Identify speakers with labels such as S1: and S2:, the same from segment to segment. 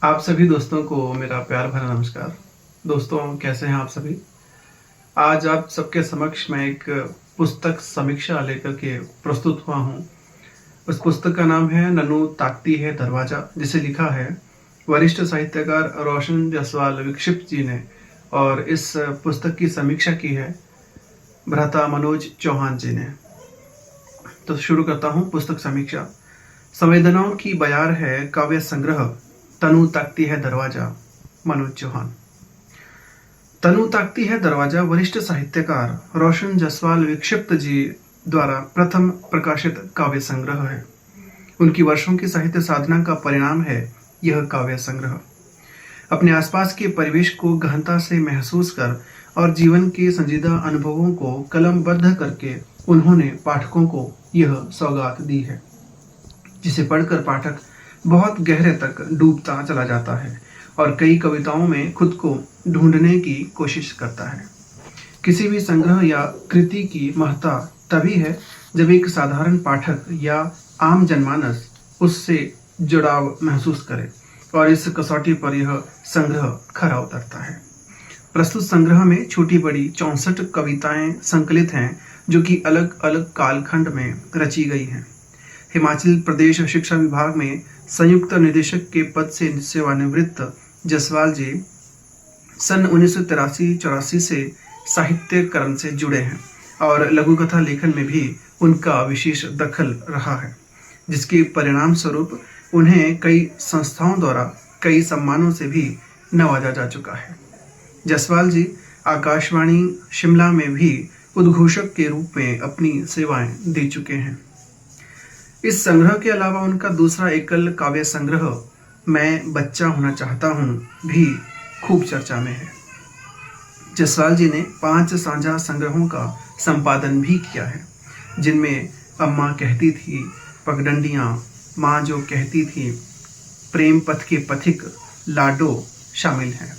S1: आप सभी दोस्तों को मेरा प्यार भरा नमस्कार। दोस्तों, कैसे हैं आप सभी? आज आप सबके समक्ष मैं एक पुस्तक समीक्षा लेकर के प्रस्तुत हुआ हूँ। उस पुस्तक का नाम है नन्नू ताकती है दरवाजा, जिसे लिखा है वरिष्ठ साहित्यकार रोशन जसवाल विक्षिप्त जी ने, और इस पुस्तक की समीक्षा की है भ्राता मनोज चौहान जी ने। तो शुरू करता हूँ पुस्तक समीक्षा। संवेदनाओं की बयार है काव्य संग्रह तनु ताकती है दरवाजा, मनोज चौहान। तनु ताकती है दरवाजा वरिष्ठ साहित्यकार रोशन जसवाल विक्षिप्त जी द्वारा प्रथम प्रकाशित काव्य संग्रह है। उनकी वर्षों की साहित्य साधना का परिणाम है यह काव्य संग्रह। अपने आसपास के परिवेश को गहनता से महसूस कर और जीवन के संजीदा अनुभवों को कलमबद्ध करके उन्होंने पाठकों को यह सौगात दी है, जिसे पढ़कर पाठक बहुत गहरे तक डूबता चला जाता है और कई कविताओं में खुद को ढूंढने की कोशिश करता है। किसी भी संग्रह या कृति की महत्ता तभी है जब एक साधारण पाठक या आम जनमानस उससे जुड़ाव महसूस करे, और इस कसौटी पर यह संग्रह खरा उतरता है। प्रस्तुत संग्रह में छोटी बड़ी 64 कविताएं संकलित हैं, जो कि अलग अलग कालखंड में रची गई हैं। हिमाचल प्रदेश शिक्षा विभाग में संयुक्त निदेशक के पद से सेवानिवृत्त जसवाल जी सन 1983-84 से साहित्यकरण से जुड़े हैं, और लघुकथा लेखन में भी उनका विशेष दखल रहा है, जिसके परिणाम स्वरूप उन्हें कई संस्थाओं द्वारा कई सम्मानों से भी नवाजा जा चुका है। जसवाल जी आकाशवाणी शिमला में भी उद्घोषक के रूप में अपनी सेवाएं दे चुके हैं। इस संग्रह के अलावा उनका दूसरा एकल काव्य संग्रह मैं बच्चा होना चाहता हूँ भी खूब चर्चा में है। जसवाल जी ने 5 साझा संग्रहों का संपादन भी किया है, जिनमें अम्मा कहती थी, पगडंडियाँ, माँ जो कहती थी, प्रेम पथ के पथिक, लाडो शामिल हैं।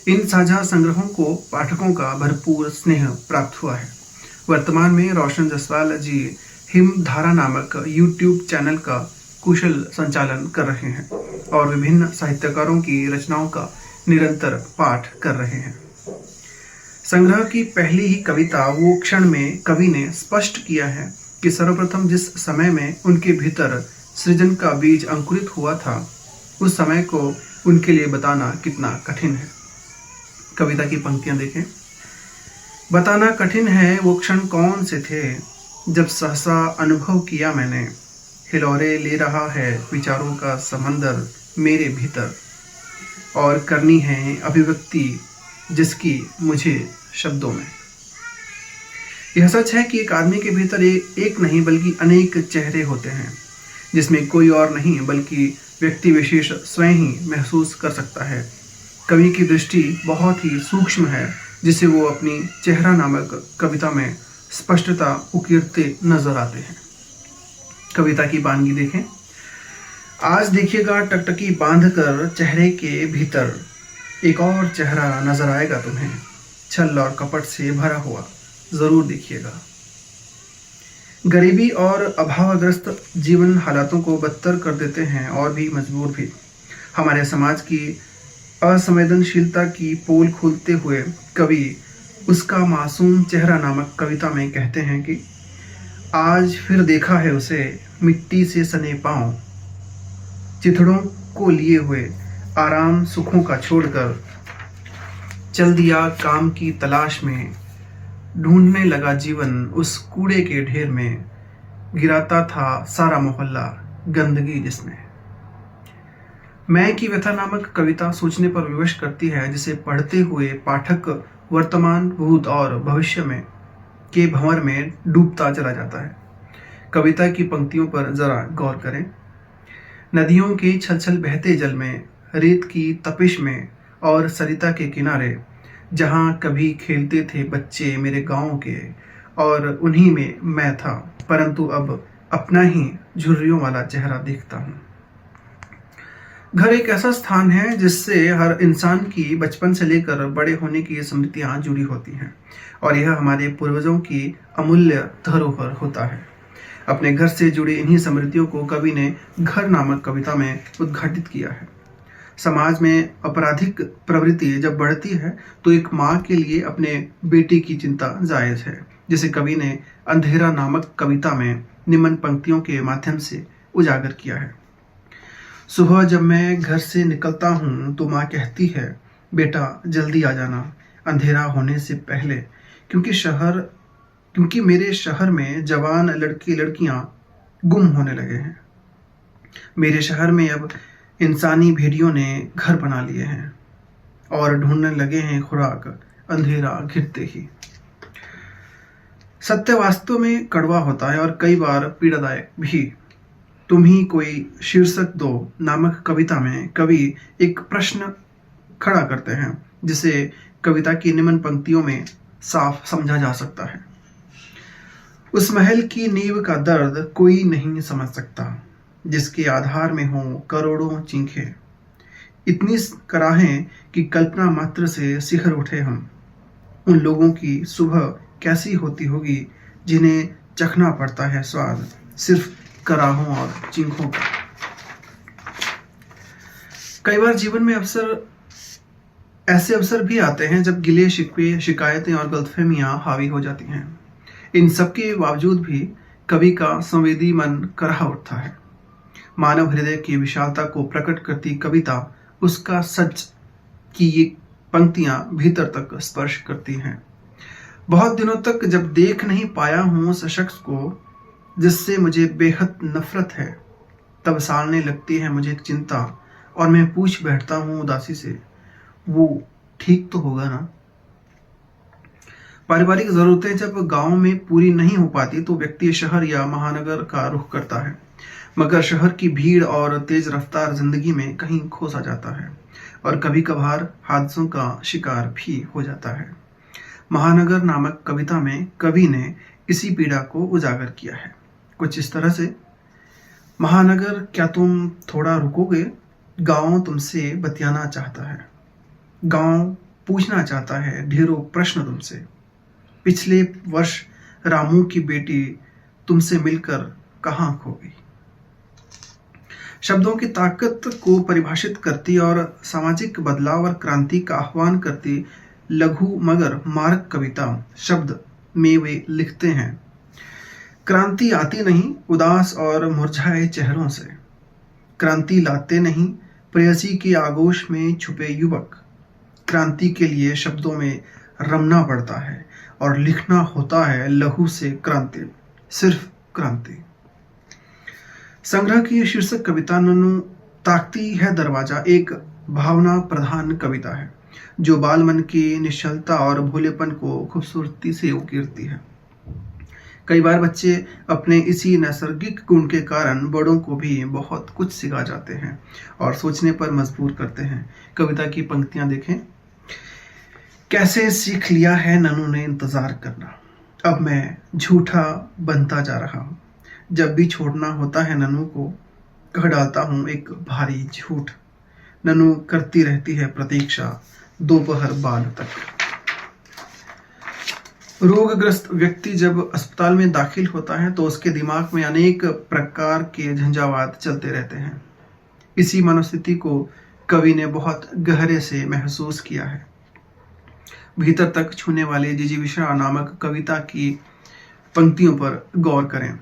S1: इन साझा संग्रहों को पाठकों का भरपूर स्नेह प्राप्त हुआ है। वर्तमान में रोशन जसवाल जी हिमधारा नामक YouTube चैनल का कुशल संचालन कर रहे हैं और विभिन्न साहित्यकारों की रचनाओं का निरंतर पाठ कर रहे हैं। संग्रह की पहली ही कविता वो क्षण में कवि ने स्पष्ट किया है कि सर्वप्रथम जिस समय में उनके भीतर सृजन का बीज अंकुरित हुआ था, उस समय को उनके लिए बताना कितना कठिन है। कविता की पंक्तियां देखें। बताना कठिन है वो क्षण कौन से थे, जब सहसा अनुभव किया मैंने, हिलौरे ले रहा है विचारों का समंदर मेरे भीतर, और करनी है अभिव्यक्ति जिसकी मुझे शब्दों में। यह सच है कि एक आदमी के भीतर एक नहीं बल्कि अनेक चेहरे होते हैं, जिसमें कोई और नहीं बल्कि व्यक्ति विशेष स्वयं ही महसूस कर सकता है। कवि की दृष्टि बहुत ही सूक्ष्म है, जिसे वो अपनी चेहरा नामक कविता में स्पष्टता उकीरते नजर आते हैं। कविता की बानगी देखें। आज देखिएगा टकटकी बांधकर चेहरे के भीतर एक और चेहरा नजर आएगा तुम्हें, छल और कपट से भरा हुआ, जरूर देखिएगा। गरीबी और अभावग्रस्त जीवन हालातों को बदतर कर देते हैं और भी मजबूर भी। हमारे समाज की असंवेदनशीलता की पोल खोलते हुए कवि उसका मासूम चेहरा नामक कविता में कहते हैं कि आज फिर देखा है उसे मिट्टी से सने पांव, चिथड़ों को लिए हुए आराम सुखों का छोड़कर चल दिया काम की तलाश में, ढूंढने लगा जीवन उस कूड़े के ढेर में, गिराता था सारा मोहल्ला गंदगी जिसमें। मैं की व्यथा नामक कविता सोचने पर विवश करती है, जिसे पढ़ते हुए पाठक वर्तमान, भूत और भविष्य में के भंवर में डूबता चला जाता है। कविता की पंक्तियों पर जरा गौर करें। नदियों के छल छल बहते जल में, रेत की तपिश में और सरिता के किनारे, जहाँ कभी खेलते थे बच्चे मेरे गांव के, और उन्हीं में मैं था, परंतु अब अपना ही झुर्रियों वाला चेहरा देखता हूँ। घर एक ऐसा स्थान है जिससे हर इंसान की बचपन से लेकर बड़े होने की स्मृतियां जुड़ी होती हैं, और यह हमारे पूर्वजों की अमूल्य धरोहर होता है। अपने घर से जुड़ी इन्हीं स्मृतियों को कवि ने घर नामक कविता में उद्घाटित किया है। समाज में आपराधिक प्रवृत्ति जब बढ़ती है तो एक माँ के लिए अपने बेटे की चिंता जायज़ है, जिसे कवि ने अंधेरा नामक कविता में निम्न पंक्तियों के माध्यम से उजागर किया है। सुबह जब मैं घर से निकलता हूँ तो माँ कहती है, बेटा जल्दी आ जाना अंधेरा होने से पहले, क्योंकि मेरे शहर में जवान लड़के लड़कियां गुम होने लगे हैं। मेरे शहर में अब इंसानी भेड़ियों ने घर बना लिए हैं और ढूंढने लगे हैं खुराक अंधेरा घिरते ही। सत्य वास्तव में कड़वा होता है और कई बार पीड़ादायक भी। तुम ही कोई शीर्षक दो नामक कविता में कवि एक प्रश्न खड़ा करते हैं, जिसे कविता की निम्न पंक्तियों में साफ समझा जा सकता है। उस महल की नींव का दर्द कोई नहीं समझ सकता, जिसके आधार में हो करोड़ों चिंखे। इतनी कराहें कि कल्पना मात्र से सिहर उठे हम। उन लोगों की सुबह कैसी होती होगी जिन्हें चखना पड़ता है स्वाद सिर्फ कराहों और चिंखों का। कई बार जीवन में ऐसे अवसर भी आते हैं जब गिले शिकवे, शिकायतें और गलतफहमियां हावी हो जाती हैं। इन सब के बावजूद भी कवि का संवेदी मन कराह उठता है। मानव हृदय की विशालता को प्रकट करती कविता उसका सच की ये पंक्तियां भीतर तक स्पर्श करती हैं। बहुत दिनों तक जब देख नहीं पाया हूं उस शख्स को जिससे मुझे बेहद नफरत है, तब सालने लगती है मुझे चिंता और मैं पूछ बैठता हूं उदासी से, वो ठीक तो होगा ना। पारिवारिक जरूरतें जब गांव में पूरी नहीं हो पाती तो व्यक्ति शहर या महानगर का रुख करता है, मगर शहर की भीड़ और तेज रफ्तार जिंदगी में कहीं खो सा जाता है और कभी कभार हादसों का शिकार भी हो जाता है। महानगर नामक कविता में कवि ने इसी पीड़ा को उजागर किया है कुछ इस तरह से। महानगर क्या तुम थोड़ा रुकोगे, गांव तुमसे बतियाना चाहता है। गांव पूछना चाहता है ढेरों प्रश्न तुमसे। पिछले वर्ष रामू की बेटी तुमसे मिलकर कहाँ खो गई। शब्दों की ताकत को परिभाषित करती और सामाजिक बदलाव और क्रांति का आह्वान करती लघु मगर मारक कविता शब्द में वे लिखते हैं, क्रांति आती नहीं उदास और मुरझाए चेहरों से। क्रांति लाते नहीं प्रेयसी के आगोश में छुपे युवक। क्रांति के लिए शब्दों में रमना पड़ता है और लिखना होता है लहू से क्रांति, सिर्फ क्रांति। संग्रह की शीर्षक कविता नन्नू ताकती है दरवाजा एक भावना प्रधान कविता है जो बाल मन की निश्चलता और भोलेपन को खूबसूरती से उकेरती है। कई बार बच्चे अपने इसी नैसर्गिक गुण के कारण बड़ों को भी बहुत कुछ सिखा जाते हैं और सोचने पर मजबूर करते हैं। कविता की पंक्तियां देखें। कैसे सीख लिया है नन्नू ने इंतजार करना, अब मैं झूठा बनता जा रहा हूँ। जब भी छोड़ना होता है नन्नू को कह डालता हूँ एक भारी झूठ। नन्नू करती रहती है प्रतीक्षा दोपहर बाद तक। रोगग्रस्त व्यक्ति जब अस्पताल में दाखिल होता है तो उसके दिमाग में अनेक प्रकार के झंझावात चलते रहते हैं। इसी मनोस्थिति को कवि ने बहुत गहरे से महसूस किया है। भीतर तक छूने वाले जिजीविषा नामक कविता की पंक्तियों पर गौर करें।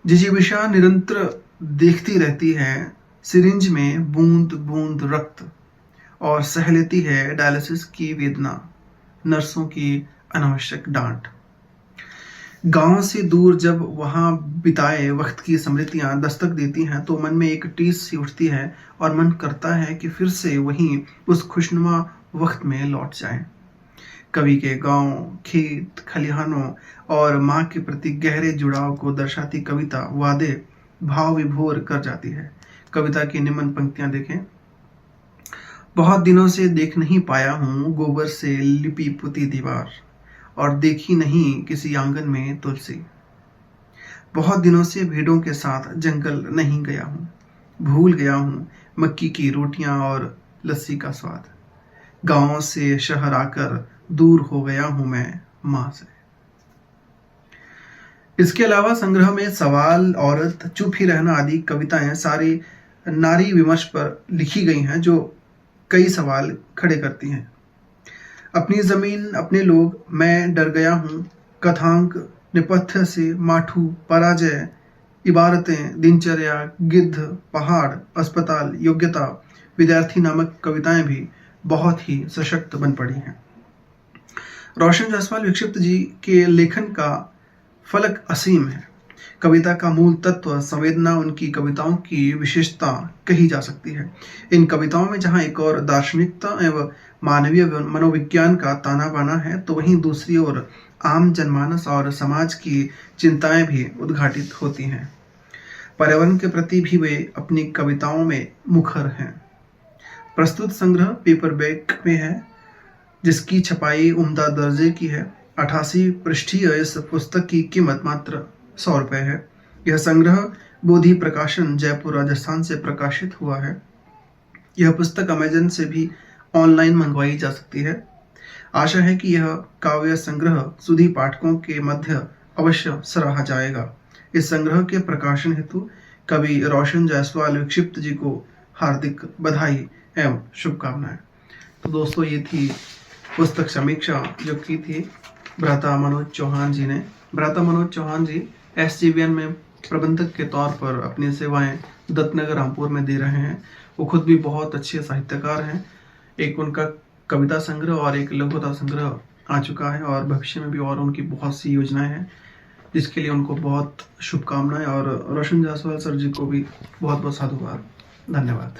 S1: जिजीविषा निरंतर देखती रहती है सिरिंज में बूंद बूंद रक्त और सह लेती है डायलिसिस की वेदना, नर्सों की अनावश्यक डांट। गांव से दूर जब वहां बिताए वक्त की स्मृतियां दस्तक देती हैं तो मन में एक टीस सी उठती है और मन करता है कि फिर से वहीं उस खुशनुमा वक्त में लौट जाएं। कवि के गांव, खेत, खलिहानों और माँ के प्रति गहरे जुड़ाव को दर्शाती कविता वादे भाव विभोर कर जाती है। कविता की निम्न पंक्तियां देखें। बहुत दिनों से देख नहीं पाया हूँ गोबर से लिपी पुती दीवार और देखी नहीं किसी आंगन में तुलसी। बहुत दिनों से भेड़ों के साथ जंगल नहीं गया हूँ, भूल गया हूँ मक्की की रोटियां और लस्सी का स्वाद। गांव से शहर आकर दूर हो गया हूँ मैं माँ से। इसके अलावा संग्रह में सवाल, औरत, चुप ही रहना आदि कविताएं सारी नारी विमर्श पर लिखी गई हैं जो कई सवाल खड़े करती हैं। अपनी ज़मीन, अपने लोग, मैं डर गया हूँ, कथांक, नेपथ्य से, माठू, पराजय, इबारतें, दिनचर्या, गिद्ध, पहाड़, अस्पताल, योग्यता, विद्यार्थी नामक कविताएं भी बहुत ही सशक्त बन पड़ी हैं। रोशन जायसवाल विक्षिप्त जी के लेखन का फलक असीम है। कविता का मूल तत्व संवेदना उनकी कविताओं की विशेषता कही जा सकती है। इन कविताओं में जहाँ एक और दार्शनिकता एवं मानवीय मनोविज्ञान का ताना बाना है, तो वहीं दूसरी ओर आम जनमानस और समाज की चिंताएं भी उद्घाटित होती हैं। पर्यावरण के प्रति भी वे अपनी कविताओं में मुखर हैं। प्रस्तुत संग्रह पेपरबैक में है, जिसकी छपाई उम्दा दर्जे की है। 88 पृष्ठीय इस पुस्तक की कीमत मात्र 100 रुपये है। यह संग्रह बोधि प्रकाशन जयपुर राजस्थान से प्रकाशित हुआ है। यह पुस्तक अमेजन से भी ऑनलाइन मंगवाई जा सकती है। आशा है कि यह काव्य संग्रह सुधी पाठकों के मध्य अवश्य सराहा जाएगा। इस संग्रह के प्रकाशन हेतु कवि रोशन जायसवाल विक्षिप्त जी को हार्दिक बधाई एवं शुभकामनाएं। तो दोस्तों, ये थी पुस्तक समीक्षा जो की थी भ्राता मनोज चौहान जी ने। भ्राता मनोज चौहान जी SGVN में प्रबंधक के तौर पर अपनी सेवाएं दत्तनगर रामपुर में दे रहे हैं। वो खुद भी बहुत अच्छे साहित्यकार हैं। एक उनका कविता संग्रह और एक लघुकथा संग्रह आ चुका है और भविष्य में भी और उनकी बहुत सी योजनाएं हैं, जिसके लिए उनको बहुत शुभकामनाएं। और रोशन जायसवाल सर जी को भी बहुत बहुत साधुवाद, धन्यवाद।